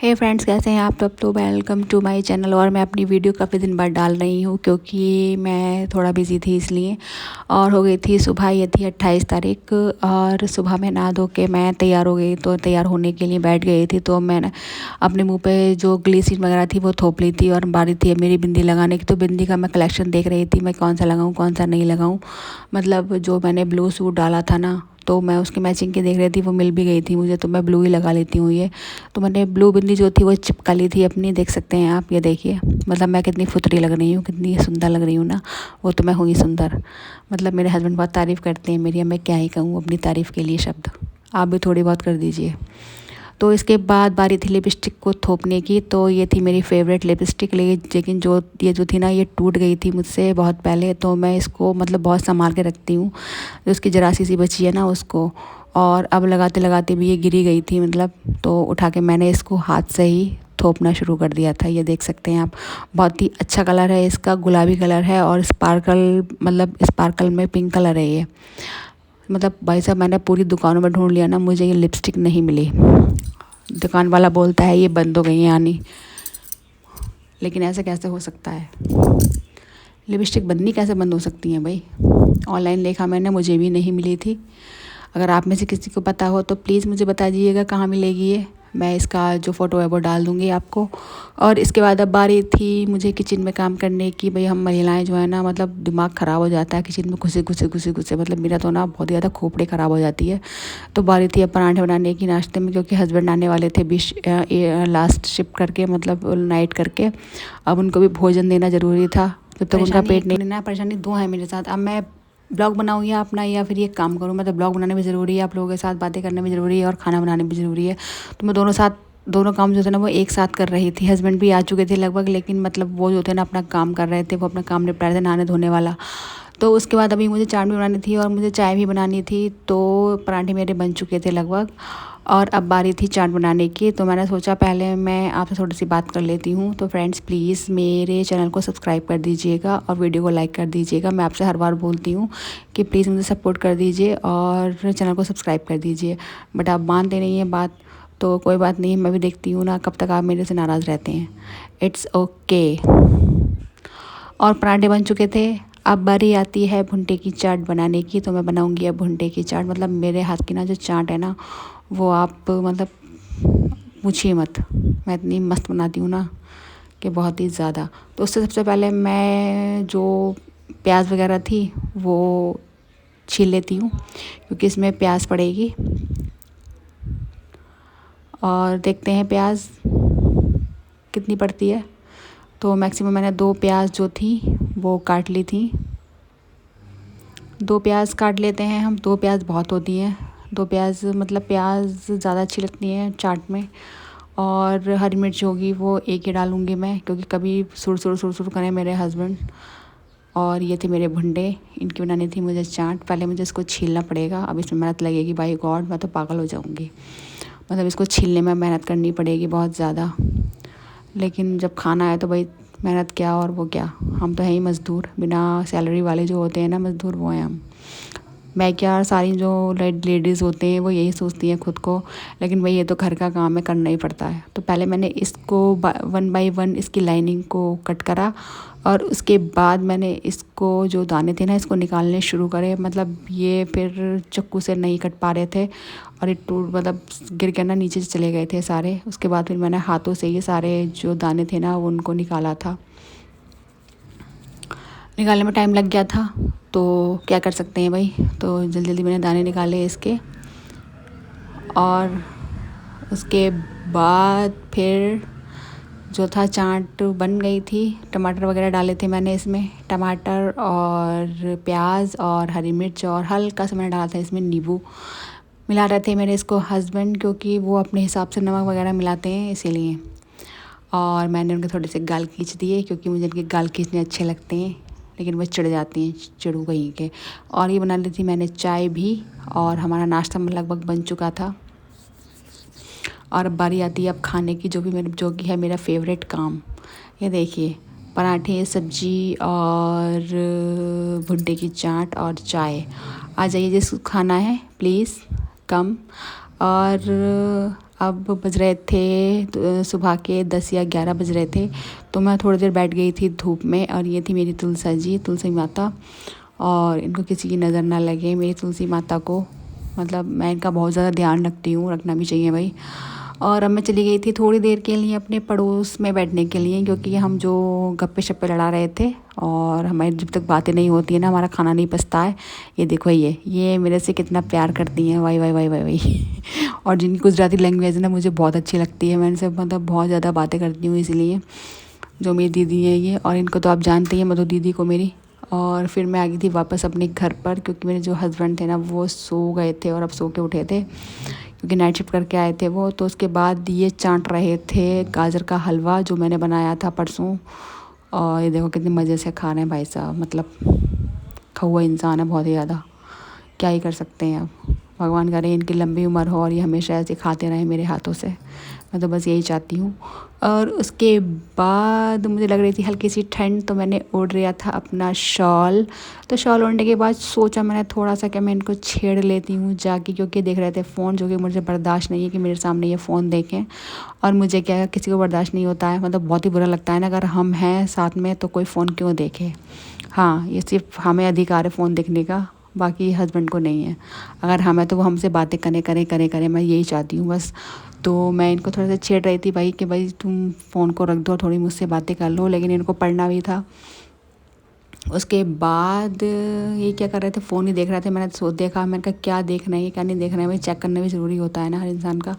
हे friends, कैसे हैं आप? तो वेलकम टू माय चैनल। और मैं अपनी वीडियो काफ़ी दिन बाद डाल रही हूँ क्योंकि मैं थोड़ा बिज़ी थी इसलिए। और हो गई थी सुबह, ये थी 28 तारीख। और सुबह में नहा धो के मैं तैयार हो गई, तो तैयार होने के लिए बैठ गई थी। तो मैंने अपने मुंह पे जो ग्लिसरीन वगैरह थी वो थोप ली थी और बारी थी मेरी बिंदी लगाने की। तो बिंदी का मैं कलेक्शन देख रही थी, मैं कौन सा लगाऊँ कौन सा नहीं लगाऊँ। मतलब जो मैंने ब्लू सूट डाला था ना, तो मैं उसकी मैचिंग की देख रही थी, वो मिल भी गई थी मुझे, तो मैं ब्लू ही लगा लेती हूँ ये। तो मैंने ब्लू बिंदी जो थी वो चिपका ली थी अपनी, देख सकते हैं आप, ये देखिए। मतलब मैं कितनी फुतरी लग रही हूँ, कितनी सुंदर लग रही हूँ ना। वो तो मैं हुई सुंदर। मतलब मेरे हस्बैंड बहुत तारीफ़ करते हैं मेरी, मैं क्या ही कहूँ अपनी तारीफ़ के लिए शब्द। आप भी थोड़ी बहुत कर दीजिए। तो इसके बाद बारी थी लिपस्टिक को थोपने की। तो ये थी मेरी फेवरेट लिपस्टिक, लेकिन जो थी ना, ये टूट गई थी मुझसे बहुत पहले। तो मैं इसको मतलब बहुत संभाल के रखती हूँ, जो उसकी जरा सी बची है ना उसको। और अब लगाते लगाते भी ये गिरी गई थी, मतलब तो उठा के मैंने इसको हाथ से ही थोपना शुरू कर दिया था। ये देख सकते हैं आप, बहुत ही अच्छा कलर है इसका, गुलाबी कलर है और स्पार्कल, मतलब स्पार्कल में पिंक कलर है ये। मतलब भाई साहब, मैंने पूरी दुकानों में ढूंढ लिया ना, मुझे ये लिपस्टिक नहीं मिली। दुकान वाला बोलता है ये बंद हो गई है आनी, लेकिन ऐसे कैसे हो सकता है? लिपस्टिक बननी कैसे बंद हो सकती हैं भाई? ऑनलाइन देखा मैंने, मुझे भी नहीं मिली थी। अगर आप में से किसी को पता हो तो प्लीज़ मुझे बता दीजिएगा कहाँ मिलेगी ये। मैं इसका जो फ़ोटो है वो डाल दूँगी आपको। और इसके बाद अब बारी थी मुझे किचन में काम करने की। भाई हम महिलाएं जो है ना, मतलब दिमाग ख़राब हो जाता है किचन में घुसे घुसे। मतलब मेरा तो ना बहुत ज़्यादा खोपड़ी ख़राब हो जाती है। तो बारी थी अब पराठे बनाने की नाश्ते में, क्योंकि हस्बैंड आने वाले थे लास्ट शिफ्ट करके, मतलब नाइट करके। अब उनको भी भोजन देना ज़रूरी था, जब तक उनका पेट नहीं ना। परेशानी दो है मेरे साथ। अब मैं ब्लॉग बनाऊँ या अपना, या फिर ये काम करूँ। मतलब ब्लॉग बनाने भी ज़रूरी है, आप लोगों के साथ बातें करने भी ज़रूरी है, और खाना बनाने भी ज़रूरी है। तो मैं दोनों काम जो थे ना वो एक साथ कर रही थी। हस्बैंड भी आ चुके थे लगभग, लेकिन मतलब वो जो थे ना अपना काम कर रहे थे, वो अपना काम निपटा रहे थे, नहाने धोने वाला। तो उसके बाद अभी मुझे चाट भी बनानी थी और मुझे चाय भी बनानी थी। तो पराठे मेरे बन चुके थे लगभग, और अब बारी थी चाट बनाने की। तो मैंने सोचा पहले मैं आपसे थोड़ी सी बात कर लेती हूँ। तो फ्रेंड्स, प्लीज़ मेरे चैनल को सब्सक्राइब कर दीजिएगा और वीडियो को लाइक कर दीजिएगा। मैं आपसे हर बार बोलती हूँ कि प्लीज़ मुझे सपोर्ट कर दीजिए और चैनल को सब्सक्राइब कर दीजिए, बट आप मानते नहीं हैं बात। तो कोई बात नहीं, मैं भी देखती हूँ ना कब तक आप मेरे से नाराज़ रहते हैं। It's okay. और पराठे बन चुके थे। अब बारी आती है भुंटे की चाट बनाने की। तो मैं बनाऊंगी अब भुंटे की चाट। मतलब मेरे हाथ की ना जो चाट है ना, वो आप मतलब पूछिए मत, मैं इतनी मस्त बनाती हूँ ना कि बहुत ही ज़्यादा। तो उससे सबसे पहले मैं जो प्याज वगैरह थी वो छील लेती हूँ, क्योंकि इसमें प्याज पड़ेगी। और देखते हैं प्याज कितनी पड़ती है। तो मैक्सिमम मैंने 2 प्याज जो थी वो काट ली थी। 2 प्याज काट लेते हैं हम, 2 प्याज बहुत होती हैं। 2 प्याज, मतलब प्याज ज़्यादा अच्छी लगती हैं चाट में। और हरी मिर्च होगी वो एक ही डालूँगी मैं, क्योंकि कभी सुर करें मेरे हस्बैंड। और ये थे मेरे भुंडे, इनकी बनानी थी मुझे चाट। पहले मुझे इसको छीलना पड़ेगा, अब इसमें मेहनत लगेगी, बाई गॉड मैं तो पागल हो जाऊँगी। मतलब इसको छीलने में मेहनत करनी पड़ेगी बहुत ज़्यादा। लेकिन जब खाना है तो भाई मेहनत क्या और वो क्या, हम तो हैं ही मज़दूर, बिना सैलरी वाले जो होते हैं ना मज़दूर, वो हैं हम। मैं क्या, सारी जो लेडीज़ होते हैं वो यही सोचती हैं खुद को। लेकिन भाई ये तो घर का काम है, करना ही पड़ता है। तो पहले मैंने इसको 1 बाय 1 इसकी लाइनिंग को कट करा, और उसके बाद मैंने इसको जो दाने थे ना इसको निकालने शुरू करे। मतलब ये फिर चाकू से नहीं कट पा रहे थे, और ये टूट मतलब गिर के ना नीचे चले गए थे सारे। उसके बाद फिर मैंने हाथों से ये सारे जो दाने थे ना उनको निकाला था। निकालने में टाइम लग गया था, तो क्या कर सकते हैं भाई। तो जल्दी जल्दी मैंने दाने निकाले इसके। और उसके बाद फिर जो था चाट बन गई थी। टमाटर वगैरह डाले थे मैंने इसमें, टमाटर और प्याज और हरी मिर्च, और हल्का सा मैंने डाला था इसमें नींबू। मिला रहे थे मेरे इसको हस्बैंड, क्योंकि वो अपने हिसाब से नमक वगैरह मिलाते हैं इसीलिए। और मैंने उनके थोड़े से गाल खींच दिए, क्योंकि मुझे उनके गाल खींचने अच्छे लगते हैं, लेकिन वो चिढ़ जाती हैं, चिड़ू कहीं के। और ये बना ली थी मैंने चाय भी, और हमारा नाश्ता लगभग बन चुका था। और अब बारी आती है अब खाने की, जो कि है मेरा फेवरेट काम। ये देखिए, पराठे, सब्जी और भुट्टे की चाट और चाय। आ जाइए जिसको खाना है प्लीज़ कम। और अब बज रहे थे सुबह के 10 या 11 बज रहे थे। तो मैं थोड़ी देर बैठ गई थी धूप में। और ये थी मेरी तुलसा जी, तुलसी माता। और इनको किसी की नज़र ना लगे, मेरी तुलसी माता को, मतलब मैं इनका बहुत ज़्यादा ध्यान रखती हूँ, रखना भी चाहिए भाई। और अब मैं चली गई थी थोड़ी देर के लिए अपने पड़ोस में बैठने के लिए, क्योंकि हम जो गप्पे शप्पे लड़ा रहे थे और हमारी जब तक बातें नहीं होती है ना, हमारा खाना नहीं पचता है। ये देखो, ये मेरे से कितना प्यार करती हैं, वाई वाई वाई वाई वाई। और जिनकी गुजराती लैंग्वेज है ना मुझे बहुत अच्छी लगती है, मैं इनसे मतलब बहुत ज़्यादा बातें करती हूँ, इसलिए जो मेरी दीदी है ये। और इनको तो आप जानते ही हैं, मधु दीदी को मेरी। और फिर मैं आ गई थी वापस अपने घर पर, क्योंकि मेरे जो हस्बैंड थे ना वो सो गए थे और अब सो के उठे थे, क्योंकि नाइट शिफ्ट करके आए थे वो। तो उसके बाद ये चाट रहे थे गाजर का हलवा जो मैंने बनाया था परसों। और ये देखो कितने मज़े से खा रहे हैं भाई साहब, मतलब खौआ इंसान है बहुत ही ज़्यादा, क्या ही कर सकते हैं अब। भगवान करे इनकी लंबी उम्र हो और ये हमेशा ऐसे खाते रहें मेरे हाथों से, मैं तो बस यही चाहती हूँ। और उसके बाद मुझे लग रही थी हल्की सी ठंड, तो मैंने ओढ़ लिया था अपना शॉल। तो शॉल ओढ़ने के बाद सोचा मैंने थोड़ा सा कि मैं इनको छेड़ लेती हूँ जाके, क्योंकि देख रहे थे फ़ोन, जो कि मुझे बर्दाश्त नहीं है कि मेरे सामने ये फ़ोन देखें। और मुझे क्या, किसी को बर्दाश्त नहीं होता है, मतलब बहुत ही बुरा लगता है ना, अगर हम हैं साथ में तो कोई फ़ोन क्यों देखे। हाँ, ये सिर्फ हमें अधिकार है फ़ोन देखने का, बाकी हस्बैंड को नहीं है। अगर हमें तो वो हमसे बातें करें, मैं यही चाहती हूँ बस। तो मैं इनको थोड़ा सा छेड़ रही थी भाई कि भाई तुम फ़ोन को रख दो, थोड़ी मुझसे बातें कर लो, लेकिन इनको पढ़ना भी था। उसके बाद ये क्या कर रहे थे, फ़ोन ही देख रहे थे। मैंने देखा, मैंने कहा क्या देखना है, क्या नहीं देखना है, भाई चेक करना भी ज़रूरी होता है ना हर इंसान का,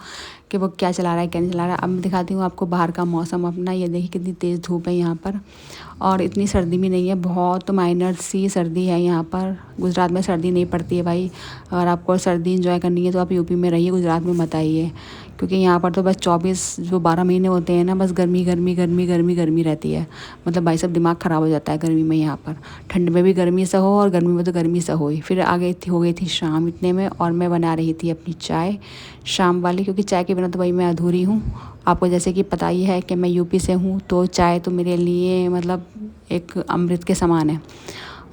कि वो क्या चला रहा है क्या नहीं चला रहा है। अब मैं दिखाती हूँ आपको बाहर का मौसम अपना। ये देखिए कितनी तेज़ धूप है यहाँ पर, और इतनी सर्दी भी नहीं है, बहुत माइनर सी सर्दी है यहाँ पर। गुजरात में सर्दी नहीं पड़ती है भाई। अगर आपको सर्दी इंजॉय करनी है तो आप यूपी में रहिए, गुजरात में मत आइए, क्योंकि यहाँ पर तो बस 12 महीने होते हैं ना, बस गर्मी गर्मी गर्मी गर्मी गर्मी रहती है। मतलब भाई सब दिमाग ख़राब हो जाता है गर्मी में यहाँ पर। ठंड में भी गर्मी सा हो और गर्मी में तो गर्मी सा हो ही। फिर हो गई थी शाम इतने में, और मैं बना रही थी अपनी चाय शाम वाली, क्योंकि चाय के बिना तो भाई मैं अधूरी हूँ। आपको जैसे कि पता ही है कि मैं यूपी से हूँ, तो चाय तो मेरे लिए मतलब एक अमृत के समान है।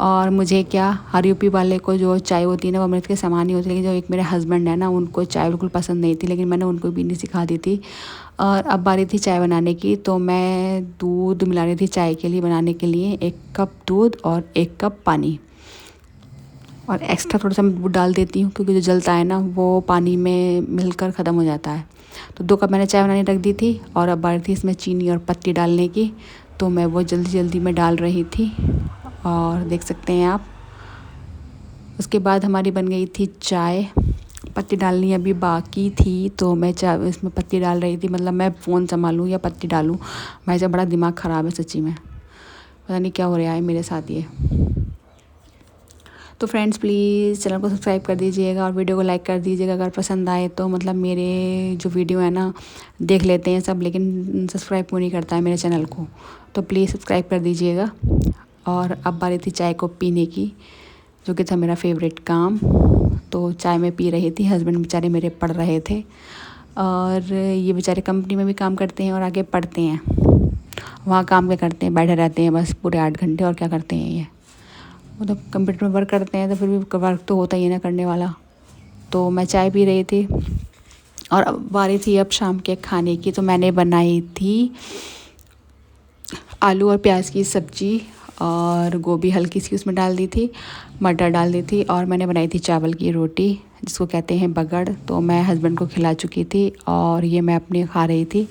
और मुझे क्या, हर यूपी वाले को जो चाय होती है ना वो अमृत के समान ही होती है, लेकिन जो एक मेरे हस्बैंड है ना उनको चाय बिल्कुल पसंद नहीं थी, लेकिन मैंने उनको भी नहीं सिखा दी थी। और अब बारी थी चाय बनाने की, तो मैं दूध मिला रही थी चाय के लिए, बनाने के लिए 1 कप दूध और 1 कप पानी। और एक्स्ट्रा थोड़ा सा मैं दूध डाल देती हूँ, क्योंकि जो जलता है ना वो पानी में मिलकर ख़त्म हो जाता है। तो 2 कप मैंने चाय बनाने रख दी थी, और अब बारी थी इसमें चीनी और पत्ती डालने की। तो मैं वो जल्दी जल्दी में डाल रही थी, और देख सकते हैं आप। उसके बाद हमारी बन गई थी चाय। पत्ती डालनी अभी बाकी थी, तो मैं चाय इसमें पत्ती डाल रही थी। मतलब मैं फ़ोन संभालूँ या पत्ती डालूँ, भाई साहब बड़ा दिमाग ख़राब है सच्ची में, पता नहीं क्या हो रहा है मेरे साथ ये। तो फ्रेंड्स प्लीज़ चैनल को सब्सक्राइब कर दीजिएगा और वीडियो को लाइक कर दीजिएगा अगर पसंद आए तो। मतलब मेरे जो वीडियो है ना देख लेते हैं सब, लेकिन सब्सक्राइब क्यों नहीं करता है मेरे चैनल को, तो प्लीज़ सब्सक्राइब कर दीजिएगा। और अब बारी थी चाय को पीने की, जो कि था मेरा फेवरेट काम। तो चाय में पी रही थी, हस्बैंड बेचारे मेरे पढ़ रहे थे, और ये बेचारे कंपनी में भी काम करते हैं और आगे पढ़ते हैं। वहाँ काम क्या करते हैं, बैठे रहते हैं बस पूरे 8 घंटे, और क्या करते हैं ये, मतलब कंप्यूटर में वर्क करते हैं तो फिर भी वर्क तो होता ही है ना करने वाला। तो मैं चाय पी रही थी, और अब बारी थी अब शाम के खाने की। तो मैंने बनाई थी आलू और प्याज की सब्ज़ी, और गोभी हल्की सी उसमें डाल दी थी, मटर डाल दी थी, और मैंने बनाई थी चावल की रोटी जिसको कहते हैं बगड़। तो मैं हस्बैंड को खिला चुकी थी, और ये मैं अपने खा रही थी।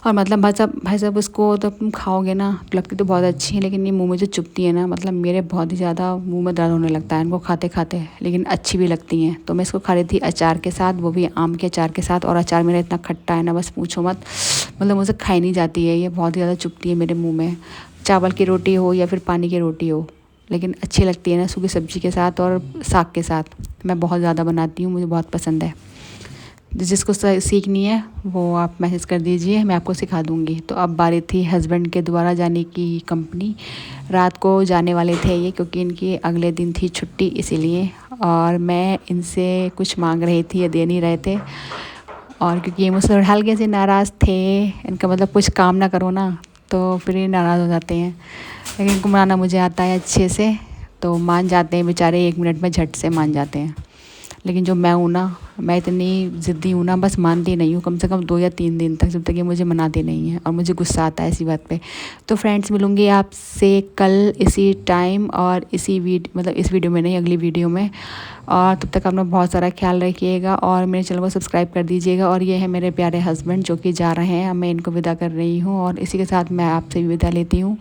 और मतलब भाई साहब उसको तो तुम खाओगे ना तो लगती तो बहुत अच्छी है, लेकिन ये मुंह में जो चुभती है ना, मतलब मेरे बहुत ही ज़्यादा मुंह में दर्द होने लगता है इनको खाते खाते, लेकिन अच्छी भी लगती हैं। तो मैं इसको खा रही थी अचार के साथ, वो भी आम के अचार के साथ। और अचार मेरा इतना खट्टा है ना बस पूछो मत, मतलब मुझसे खाई नहीं जाती है, ये बहुत ही ज़्यादा चुभती है मेरे मुँह में। चावल की रोटी हो या फिर पानी की रोटी हो, लेकिन अच्छी लगती है ना सूखी सब्ज़ी के साथ और साग के साथ। मैं बहुत ज़्यादा बनाती हूँ, मुझे बहुत पसंद है। जिसको सीखनी है वो आप मैसेज कर दीजिए, मैं आपको सिखा दूँगी। तो अब बारी थी हस्बैंड के द्वारा जाने की कंपनी। रात को जाने वाले थे ये, क्योंकि इनकी अगले दिन थी छुट्टी इसीलिए। और मैं इनसे कुछ मांग रही थी, ये दे नहीं रहे थे। और क्योंकि ये मुझसे हल्के से नाराज़ थे, इनका मतलब कुछ काम ना करो ना तो फिर ये नाराज़ हो जाते हैं, लेकिन इनको मनाना मुझे आता है अच्छे से, तो मान जाते हैं बेचारे, 1 मिनट में झट से मान जाते हैं। लेकिन जो मैं हूँ ना, मैं इतनी ज़िद्दी हूँ ना, बस मानती नहीं हूँ कम से कम 2 या 3 दिन तक, जब तक ये मुझे मनाते नहीं हैं और मुझे गुस्सा आता है इसी बात पे। तो फ्रेंड्स, मिलूँगी आपसे कल इसी टाइम और इसी मतलब इस वीडियो में नहीं, अगली वीडियो में। और तब तक अपना बहुत सारा ख्याल रखिएगा और मेरे चैनल को सब्सक्राइब कर दीजिएगा। और ये है मेरे प्यारे हस्बैंड जो कि जा रहे हैं, मैं इनको विदा कर रही हूँ और इसी के साथ मैं आपसे भी विदा लेती हूँ।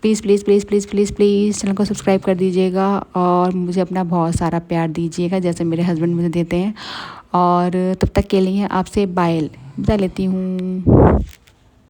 Please please please please please please channel को सब्सक्राइब कर दीजिएगा और मुझे अपना बहुत सारा प्यार दीजिएगा जैसे मेरे हस्बैंड मुझे देते हैं। और तब तक के लिए आपसे बाय, विदा लेती हूँ।